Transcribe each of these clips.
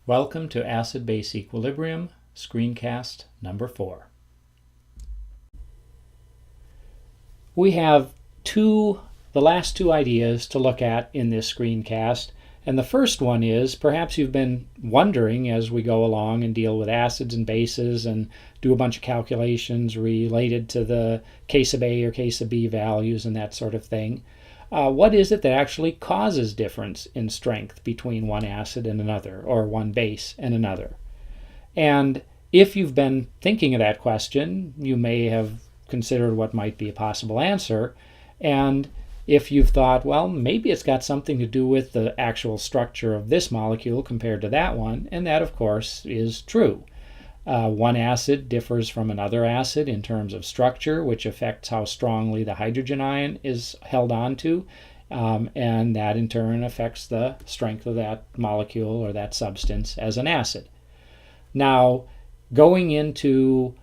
Welcome to Acid-Base Equilibrium, Screencast number 4. We have the last two ideas to look at in this screencast, and the first one is, perhaps you've been wondering as we go along and deal with acids and bases and do a bunch of calculations related to the K sub A or K sub B values and that sort of thing. What is it that actually causes difference in strength between one acid and another, or one base and another? And if you've been thinking of that question, you may have considered what might be a possible answer. And if you've thought, well, maybe it's got something to do with the actual structure of this molecule compared to that one, and that, of course, is true. One acid differs from another acid in terms of structure, which affects how strongly the hydrogen ion is held onto, and that in turn affects the strength of that molecule or that substance as an acid. Now, going into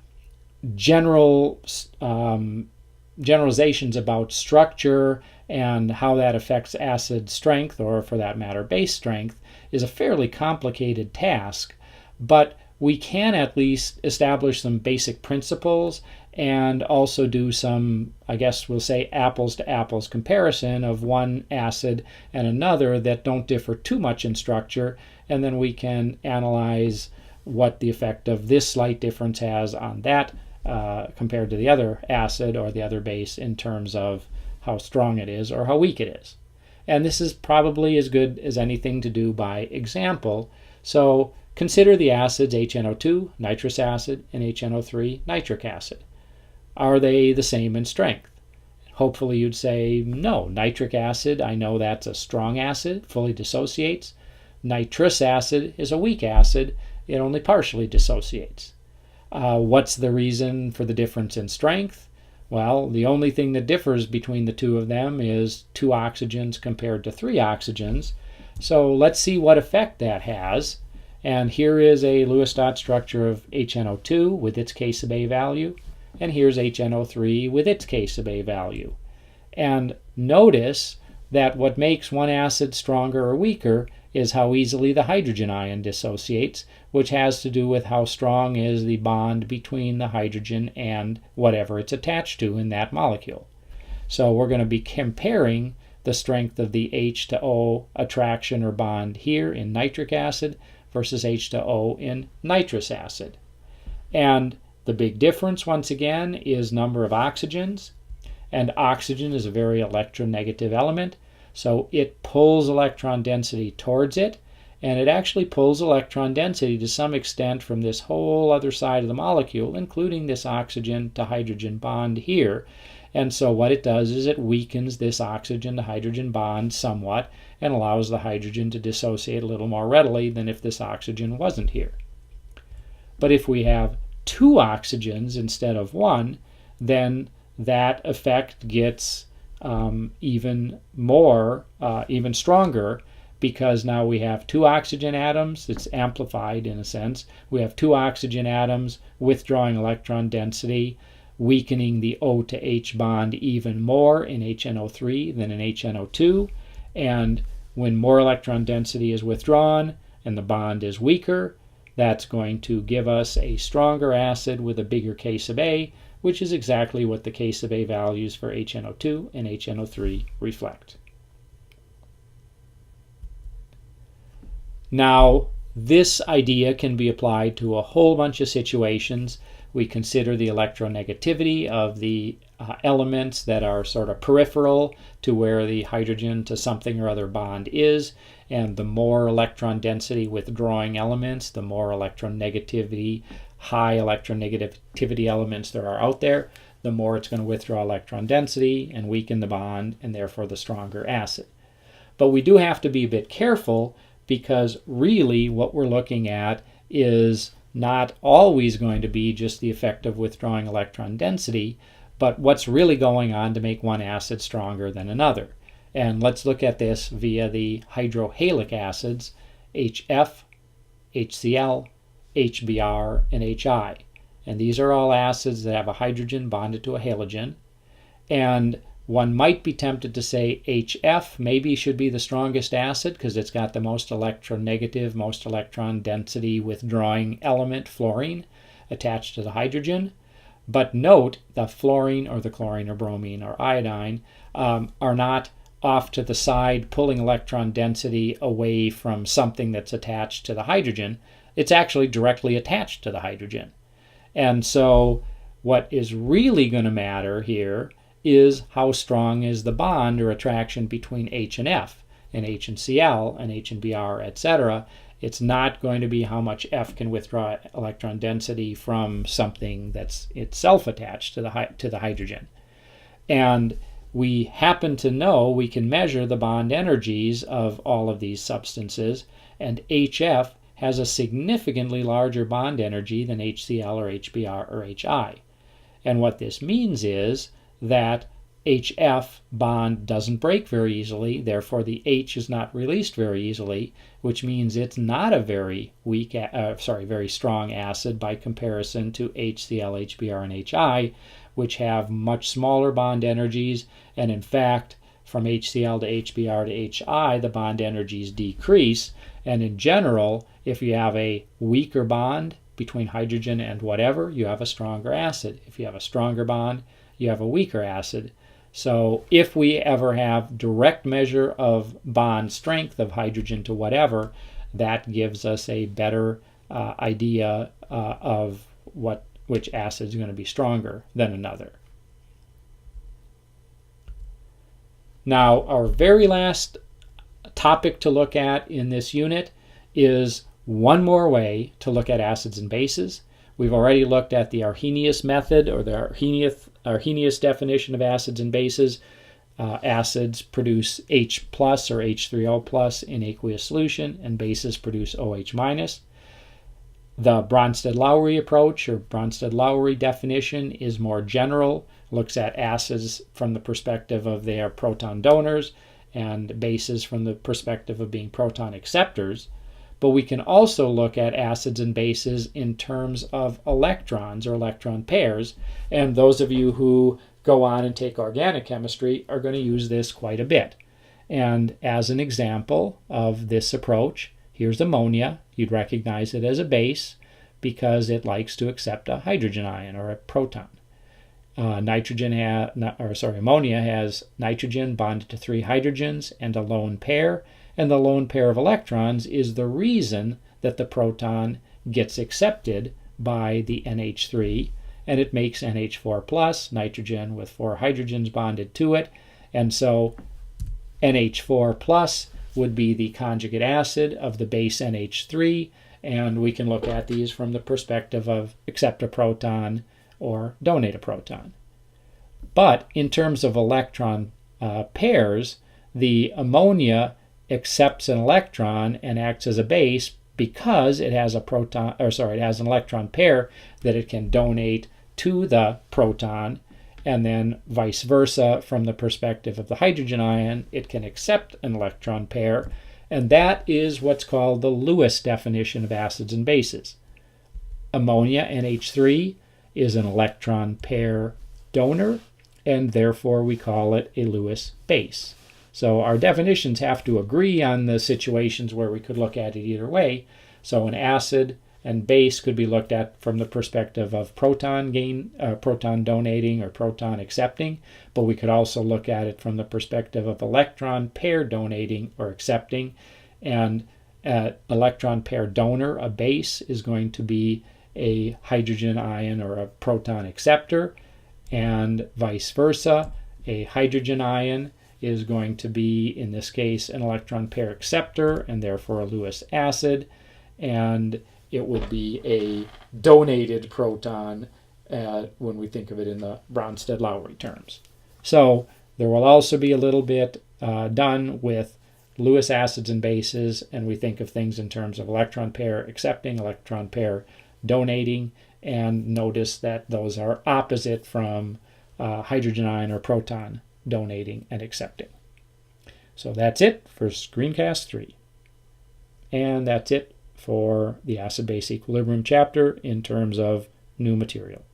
generalizations about structure and how that affects acid strength, or for that matter base strength, is a fairly complicated task, but we can at least establish some basic principles and also do some, I guess we'll say, apples to apples comparison of one acid and another that don't differ too much in structure, and then we can analyze what the effect of this slight difference has on that compared to the other acid or the other base in terms of how strong it is or how weak it is. And this is probably as good as anything to do by example. So consider the acids HNO2, nitrous acid, and HNO3, nitric acid. Are they the same in strength? Hopefully you'd say, no, nitric acid, I know that's a strong acid, fully dissociates. Nitrous acid is a weak acid, it only partially dissociates. What's the reason for the difference in strength? Well, the only thing that differs between the two of them is 2 oxygens compared to 3 oxygens. So let's see what effect that has. And here is a Lewis dot structure of HNO2 with its K sub A value, and here's HNO3 with its K sub A value. And notice that what makes one acid stronger or weaker is how easily the hydrogen ion dissociates, which has to do with how strong is the bond between the hydrogen and whatever it's attached to in that molecule. So we're going to be comparing the strength of the H to O attraction or bond here in nitric acid versus H to O in nitrous acid. And the big difference, once again, is number of oxygens. And oxygen is a very electronegative element, so it pulls electron density towards it, and it actually pulls electron density to some extent from this whole other side of the molecule, including this oxygen to hydrogen bond here. And so what it does is it weakens this oxygen to hydrogen bond somewhat and allows the hydrogen to dissociate a little more readily than if this oxygen wasn't here. But if we have 2 oxygens instead of 1, then that effect gets even stronger, because now we have 2 oxygen atoms. It's amplified in a sense. We have 2 oxygen atoms withdrawing electron density, weakening the O to H bond even more in HNO3 than in HNO2. And when more electron density is withdrawn and the bond is weaker, that's going to give us a stronger acid with a bigger K sub A, which is exactly what the K sub A values for HNO2 and HNO3 reflect. Now, this idea can be applied to a whole bunch of situations. We consider the electronegativity of the elements that are sort of peripheral to where the hydrogen to something or other bond is, and the more electron density withdrawing elements, the more high electronegativity elements there are out there, the more it's going to withdraw electron density and weaken the bond, and therefore the stronger acid. But we do have to be a bit careful, because really what we're looking at is not always going to be just the effect of withdrawing electron density, but what's really going on to make one acid stronger than another. And let's look at this via the hydrohalic acids, HF, HCl, HBr, and HI. And these are all acids that have a hydrogen bonded to a halogen. And one might be tempted to say HF maybe should be the strongest acid because it's got the most electronegative, most electron density withdrawing element, fluorine, attached to the hydrogen. But note the fluorine or the chlorine or bromine or iodine are not off to the side pulling electron density away from something that's attached to the hydrogen. It's actually directly attached to the hydrogen. And so what is really going to matter here is how strong is the bond or attraction between H and F, and H and Cl, and H and Br, etc. It's not going to be how much F can withdraw electron density from something that's itself attached to the hydrogen. And we happen to know we can measure the bond energies of all of these substances, and HF has a significantly larger bond energy than HCl or HBr or HI. And what this means is that HF bond doesn't break very easily, therefore the H is not released very easily, which means it's not a very very strong acid by comparison to HCl, HBr, and HI, which have much smaller bond energies, and in fact, from HCl to HBr to HI, the bond energies decrease, and in general, if you have a weaker bond between hydrogen and whatever, you have a stronger acid. If you have a stronger bond, you have a weaker acid. So if we ever have direct measure of bond strength of hydrogen to whatever, that gives us a better idea of which acid is going to be stronger than another. Now, our very last topic to look at in this unit is one more way to look at acids and bases. We've already looked at the Arrhenius method, or the Arrhenius definition of acids and bases. Acids produce H plus or H3O plus in aqueous solution, and bases produce OH minus. The Bronsted-Lowry approach, or Bronsted-Lowry definition, is more general, looks at acids from the perspective of their proton donors, and bases from the perspective of being proton acceptors. But we can also look at acids and bases in terms of electrons or electron pairs, and those of you who go on and take organic chemistry are going to use this quite a bit. And as an example of this approach, here's ammonia. You'd recognize it as a base because it likes to accept a hydrogen ion or a proton. Ammonia has nitrogen bonded to 3 hydrogens and a lone pair, and the lone pair of electrons is the reason that the proton gets accepted by the NH3, and it makes NH4 plus, nitrogen with 4 hydrogens bonded to it, and so NH4 plus would be the conjugate acid of the base NH3, and we can look at these from the perspective of accept a proton or donate a proton. But in terms of electron pairs, the ammonia accepts an electron and acts as a base because it has it has an electron pair that it can donate to the proton, and then vice versa from the perspective of the hydrogen ion, it can accept an electron pair, and that is what's called the Lewis definition of acids and bases. Ammonia, NH3, is an electron pair donor, and therefore we call it a Lewis base. So our definitions have to agree on the situations where we could look at it either way. So an acid and base could be looked at from the perspective of proton donating or proton accepting, but we could also look at it from the perspective of electron pair donating or accepting. And electron pair donor, a base, is going to be a hydrogen ion or a proton acceptor, and vice versa. A hydrogen ion is going to be, in this case, an electron pair acceptor and therefore a Lewis acid, and it would be a donated proton when we think of it in the Bronsted-Lowry terms. So there will also be a little bit done with Lewis acids and bases, and we think of things in terms of electron pair accepting, electron pair donating, and notice that those are opposite from hydrogen ion or proton donating and accepting. So that's it for Screencast 3. And that's it for the acid-base equilibrium chapter in terms of new material.